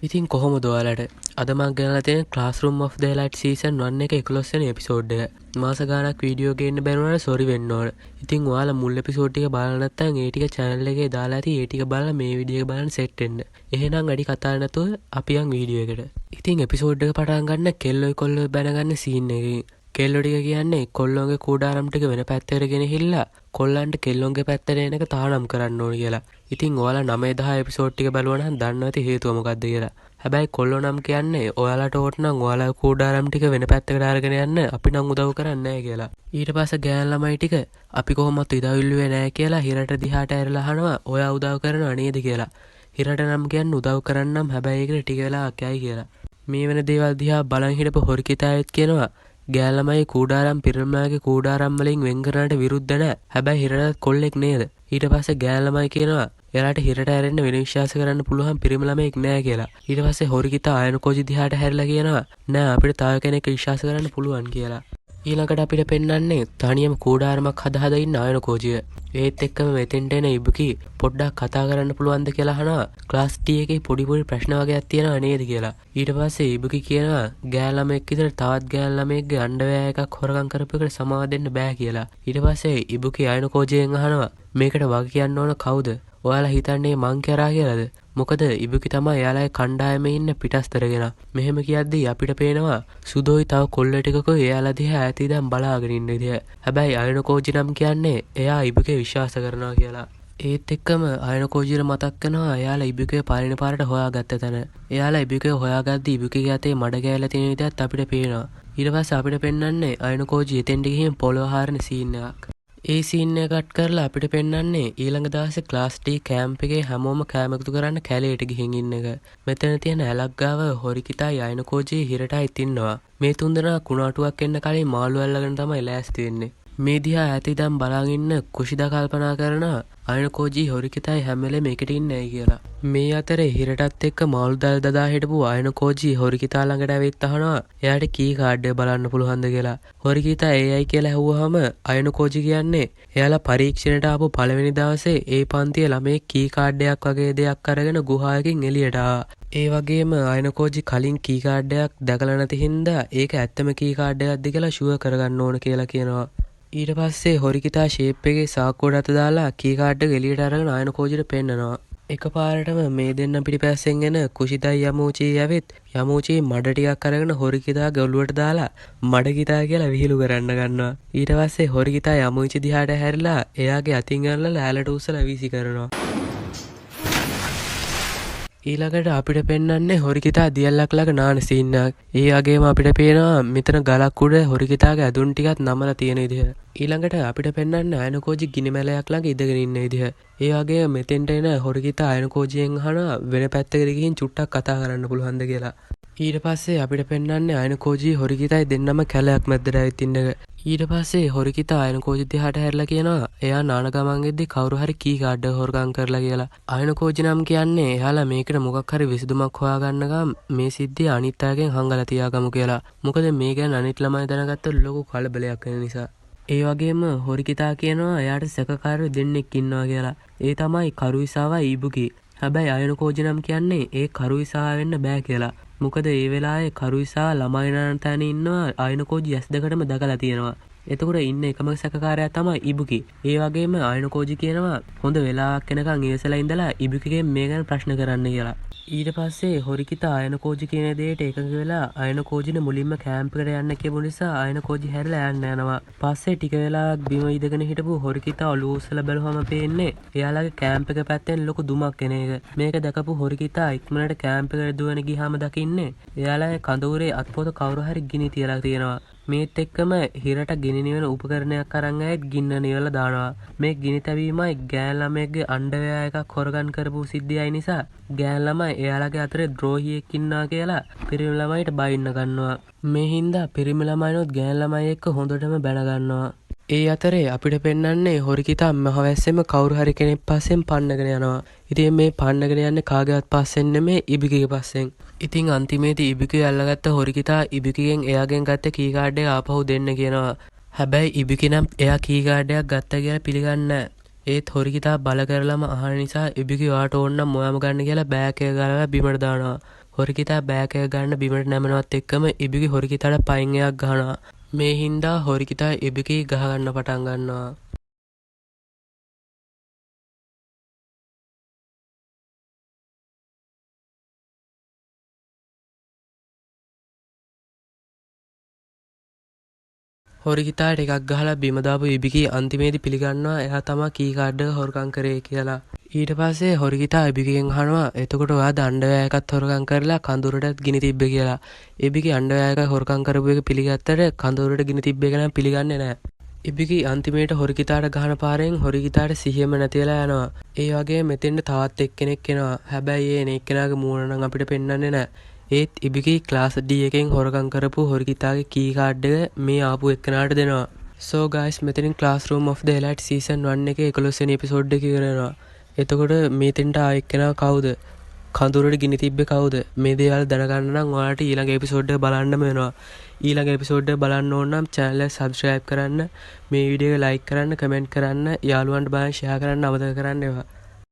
ඉතින් කොහොමද ඔයාලට අද මම ගෙනලා තියෙන Classroom of the Elite Season 1 එක 11 වෙනි එපිසෝඩ් එක. මාස ගාණක් වීඩියෝ ගේන්න බැරුණාට සෝරි වෙන්න ඕන. ඉතින් ඔයාලා මුල් එපිසෝඩ් ටික බලලා නැත්නම් ඒ ටික channel එකේ දාලා ඇති ඒ ටික බලලා මේ වීඩියෝ එක බලන්න සෙට් වෙන්න. එහෙනම් අඩි කතා නැතුව අපි යන් වීඩියෝ එකට. ඉතින් එපිසෝඩ් එක පටන් ගන්න කෙල්ලොයි කොල්ලොයි බැනගන්න සීන් එකකින්. කෙල්ලෝ ටික කියන්නේ කොල්ලොන්ගේ කූඩාරම් ටික වෙන පැත්තකට ගෙනහිල්ලා කොල්ලන්ට කෙල්ලොන්ගේ පැත්තට එන එක තානම් කරන්න ඕන කියලා. ඉතින් ඔයාලා 9-10 එපිසෝඩ් ටික බලුවා නම් දන්නවා ඇති හේතුව මොකද්ද කියලා. හැබැයි කොල්ලෝ නම් කියන්නේ ඔයාලට ඕට නම් ඔයාලා කූඩාරම් ටික වෙන පැත්තකට අරගෙන යන්න අපි නම් උදව් කරන්නේ නැහැ කියලා. ඊට පස්සේ ගෑන් ළමයි ටික අපි කොහොමවත් උදව් ඉල්ලුවේ නැහැ කියලා හිරට දිහාට ඇරලා අහනවා ඔයා උදව් කරනව නේද කියලා. හිරට නම් කියන්නේ උදව් කරන්නම් හැබැයි ඒකට ටික වෙලාවක් යයි කියලා. මේ වෙන දේවල් දිහා බලන් හිටපු හොරිකිතායෙත් කියනවා ගෑන් ළමයි කූඩාරම් පිරිමිලාගේ කූඩාරම් වලින් වෙන් කරන්නට විරුද්ධ නැහැ. හැබැයි හිරට කොල්ලෙක් නේද? ඊට පස්සේ ගෑන් ළමයි කියනවා එයාට හිරට ඇරෙන්න වෙන විශ්වාස කරන්න පුළුවන් පිරිමි ළමෙක් නෑ කියලා. ඊට පස්සේ හොරිකිතා අයනකෝජි දිහාට හැරිලා කියනවා නෑ අපිට තව කෙනෙක් විශ්වාස කරන්න පුළුවන් කියලා. ඊළඟට අපිට පෙන්වන්නේ තනියම කූඩාරමක් හදා ඉන්න අයනකෝජිය. ඒත් එක්කම මෙතෙන්ට එන ඉබුකි පොඩ්ඩක් කතා කරන්න පුළුවන්ද කියලා අහනවා. ක්ලාස් D එකේ පොඩි ප්‍රශ්න වගේක් තියෙනවා නේද කියලා. ඊට පස්සේ ඉබුකි කියනවා ගෑන් ළමෙක් විතර තවත් ගෑන් ළමෙක්ගේ අන්ඩර්වැර් එකක් හොරගම් කරපු එකට සමාව දෙන්න බෑ කියලා. ඊට පස්සේ ඉබුකි අයනකෝජියෙන් අහනවා මේකට වග කියන්න ඕන කවුද? ඔයාලා හිතන්නේ මං කරා කියලාද? මොකද ඉබුකි තමයි එයාලගේ කණ්ඩායමේ ඉන්න පිටස්තරගෙන. මෙහෙම කියද්දි අපිට පේනවා සුදෝයි තව කොල්ල ටිකකෝ එයාලා දිහා ඈත ඉඳන් බලාගෙන ඉන්න විදිය. හැබැයි අයනකෝජි නම් කියන්නේ එයා ඉබුකේ විශ්වාස කරනවා කියලා. ඒත් එක්කම අයනකෝජිට මතක් වෙනවා එයාලා ඉබුකේ පළවෙනි පාරට හොයාගත්ත තැන. එයාලා ඉබුකේ හොයාගද්දි ඉබුකේගේ අතේ මඩ ගෑලා තියෙන විදිහත් අපිට පේනවා. ඊට පස්සේ අපිට පෙන්වන්නේ අයනකෝජි එතෙන්ට ගිහින් පොළොව හාරන සීන් එකක්. ඒ සීන් එක කට් කරලා අපිට පෙන්වන්නේ ඊළඟ දවසේ ක්ලාස් D කැම්ප් එකේ හැමෝම කෑම එකතු කරන්න කැලේට ගිහින් ඉන්න එක. මෙතන තියෙන ඇලක් ගාව හොරිකිතායි අයනකෝජි හිරටයි ඉන්නවා. මේ තුන්දෙනා කුණාටුවක් එන්න කලින් මාළු අල්ලගෙන තමයි ලෑස්ති වෙන්නේ. මේ දිහා ඈත ඉඳන් බලාගෙන ඉන්න කුෂිදා කල්පනා කරනවා අයනකෝජි හොරිකිතායි හැම වෙලේම එකට ඉන්නේ කියලා. මේ අතරේ හිරටත් එක්ක මාළු දල් දදා හිටපු අයනකෝජි හොරිකිතා ළඟට ඇවිත් අහනවා එයාට කී කාඩ් එක බලන්න පුළුවන්ද කියලා. හොරිකිතා ඒයි කියලා ඇහුවාම අයනකෝජි කියන්නේ එයාලා පරීක්ෂණයට ආපු පළවෙනි දවසේ ඒ පන්තියේ ළමයි කී කාඩ් එකක් වගේ දෙයක් අරගෙන ගුහාවකින් එළියට ආවා. ඒ වගේම අයනකෝජි කලින් කී කාඩ් එකක් දැකලා නැති හින්දා ඒක ඇත්තම කී කාඩ් එකක්ද කියලා ෂුවර් කරගන්න ඕන කියලා කියනවා. ඊට පස්සේ හොරිකිතා ෂේප් එකේ සාක්කුවට අත දාලා කී කාඩ් එක එළියට අරගෙන අයනකෝජිට පෙන්නනවා. එකපාරටම මේ දෙන්න පිටිපස්සෙන් එන කුෂිතයි යමූචි ඇවිත් යමූචි මඩ ටිකක් අරගෙන හොරිකිතාගේ ඔළුවට දාලා මඩකිතා කියලා විහිළු කරන්න ගන්නවා. ඊට පස්සේ හොරිකිතා යමූචි දිහාට හැරිලා එයාගේ අතින් අල්ලලා ලෑල්ලට උස්සලා වීසි කරනවා. ඊළඟට අපිට පෙන්වන්නේ හොරිකිතා දියල්ලක් ළඟ නාන සීන් එකක්. ඒ වගේම අපිට පේනවා මෙතන ගලක් උඩ හොරිකිතාගේ ඇඳුම් ටිකක් නමලා තියෙන විදිහ. ඊළඟට අපිට පෙන්වන්නේ අයනකෝජි ගිනිමැලයක් ළඟ ඉඳගෙන ඉන්න විදිහ. ඒ වගේම මෙතෙන්ට එන හොරිකිතා අයනකෝජියෙන් අහනවා වෙන පැත්තකට ගිහින් චුට්ටක් කතා කරන්න පුළුවන්ද කියලා. ඊට පස්සේ අපිට පෙන්වන්නේ අයනකෝජි හොරිකිතායි දෙන්නම කැලයක් මැද්දට ඇවිත් ඉන්න එක. ඊට පස්සේ හොරිකිතා අයනකෝජි දිහාට හැරිලා කියනවා එයා නාන ගමන් එද්දි කවුරු හරි කී කාඩ් එක හොරගම් කරලා කියලා. අයනකෝජි නම් කියන්නේ එයාලා මේකට මොකක් හරි විසඳුමක් හොයාගන්න ගම මේ සිද්ධිය අනිත් අයගෙන් හංගලා තියාගමු කියලා. මොකද මේ ගැන අනිත් ළමයි දැනගත්තොත් ලොකු කලබලයක් වෙන නිසා. ඒ වගේම හොරිකිතා කියනවා එයාට සැකකාරයෝ දෙන්නෙක් ඉන්නවා කියලා. ඒ තමයි කරුයිසාවයි ඉබුකි. හැබැයි අයනකෝජි නම් කියන්නේ ඒ කරුයිසාව වෙන්න බෑ කියලා. මොකද ඒ වෙලාවේ කරුයිසා ළමයි නන තැන ඉන්නවා අයනකෝජි ඇස් දෙකටම දැකලා තියෙනවා. එතකොට ඉන්න එකම සැකකාරයා තමයි ඉබුකි. ඒ වගේම අයනකෝජි කියනවා හොඳ වෙලාවක් එනකන් ඉවසලා ඉඳලා ඉබුකිගෙන් මේ ගැන ප්‍රශ්න කරන්න කියලා. ඊට පස්සේ හොරිකිතා අයනකෝජි කියන දෙයට එකඟ වෙලා අයනකෝජින මුලින්ම කැම්ප් එකට යන්න කියපු නිසා අයනකෝජි හැරිලා යන්න යනවා. පස්සේ ටික වෙලාවක් බිම ඉඳගෙන හිටපු හොරිකිතා ඔලුව උස්සලා බැලුවම පේන්නේ එයාලගේ කැම්ප් එක පැත්තෙන් ලොකු දුමක් එන එක. මේක දැකපු හොරිකිතා ඉක්මනට කැම්ප් එකට දුවන ගියාම දකින්නේ එයාලගේ කඳවුරේ අත්පොත කවුරු හරි ගිනි තියලා තියෙනවා. මේත් එක්කම හිරට ගිනි නිවන උපකරණයක් අරන් ආයෙත් ගින්න නිවලා දානවා. මේ ගිනි තැබීමයි ගෑන් ළමයෙක්ගේ අන්ඩර්වැර් එකක් හොරගම් කරපු සිද්ධියයි නිසා ගෑන් ළමයි එයාලගේ අතරේ ද්‍රෝහියෙක් ඉන්නවා කියලා පිරිමි ළමයිට බයින්න ගන්නවා. මේ හින්දා පිරිමි ළමයිනොත් ගෑන් ළමයි එක්ක හොඳටම බැන ගන්නවා. ඒ අතරේ අපිට පෙන්වන්නේ හොරිකිතා මහවැස්සෙම කවුරු හරි කෙනෙක් පස්සෙන් පන්නගෙන යනවා. ඉතින් මේ පන්නගෙන යන්නේ කාගේවත් පස්සෙන් නෙමෙයි ඉබුකිගේ පස්සෙන්. ඉතින් අන්තිමේදී ඉබුකිය අල්ලගත්ත හොරිකිතා ඉබුකිගෙන් එයාගෙන් ගත්ත කී කාඩ් එක ආපහු දෙන්න කියනවා. හැබැයි ඉබුකි නම් එයා කී කාඩ් එකක් ගත්තා කියලා පිළිගන්නේ නැහැ. ඒත් හොරිකිතා බල කරලම අහන නිසා ඉබුකි ඔයාට ඕන නම් මොයාම ගන්න කියලා බෑග් එක ගලවලා බිමට දානවා. හොරිකිතා බෑග් එක ගන්න බිමට නැමනවත් එක්කම ඉබිකි හොරිකිතාට පයින් එකක් ගහනවා. මේ හින්දා හොරිකිතා ඉබිකි ගහ ගන්න පටන් ගන්නවා. හොරිකිතාට එකක් ගහලා බිම දාපු ඉබිකි අන්තිමේදී පිළිගන්නවා එයා තමයි කී කාඩ් එක හොරකම් කරේ කියලා. ඊට පස්සේ හොරිකිතා ඉබිකිගෙන් අහනවා එතකොට ඔයා දණ්ඩවැය එකත් හොරකම් කරලා කඳුරටත් ගිනි තිබ්බේ කියලා. ඉබිකි අණ්ඩවැය එක හොරකම් කරපු එක පිළිගත්තට කඳුරට ගිනි තිබ්බේ එක නම් පිළිගන්නේ නැහැ. ඉබිකි අන්තිමේට හොරිකිතාට ගහන පාරෙන් හොරිකිතාට සිහියම නැති වෙලා යනවා. ඒ වගේ මෙතෙන්ට තවත් එක්කෙනෙක් එනවා. හැබැයි ඒ එක්කෙනාගේ මූණ නම් අපිට පෙන්වන්නේ නැහැ. ඒත් ඉබිකි ක්ලාස් D එකෙන් හොරකම් කරපු හොරිකිතාගේ කී කාඩ් එක මේ ආපු එක්කෙනාට දෙනවා. So guys මෙතනින් Classroom of the Elite season 1 එකේ 11 වෙනි එපිසෝඩ් එක ඉවර වෙනවා. එතකොට මෙතෙන්ට ආ එක්කෙනා කවුද? කඳුරට ගිනි තිබ්බේ කවුද? මේ දේවල් දැනගන්න නම් ඔයාලට ඊළඟ එපිසෝඩ් එක බලන්නම වෙනවා. ඊළඟ එපිසෝඩ් එක බලන්න ඕන නම් channel එක subscribe කරන්න, මේ වීඩියෝ එක like කරන්න, comment කරන්න, යාළුවන්ට බලන්න share කරන්න අමතක කරන්න එපා.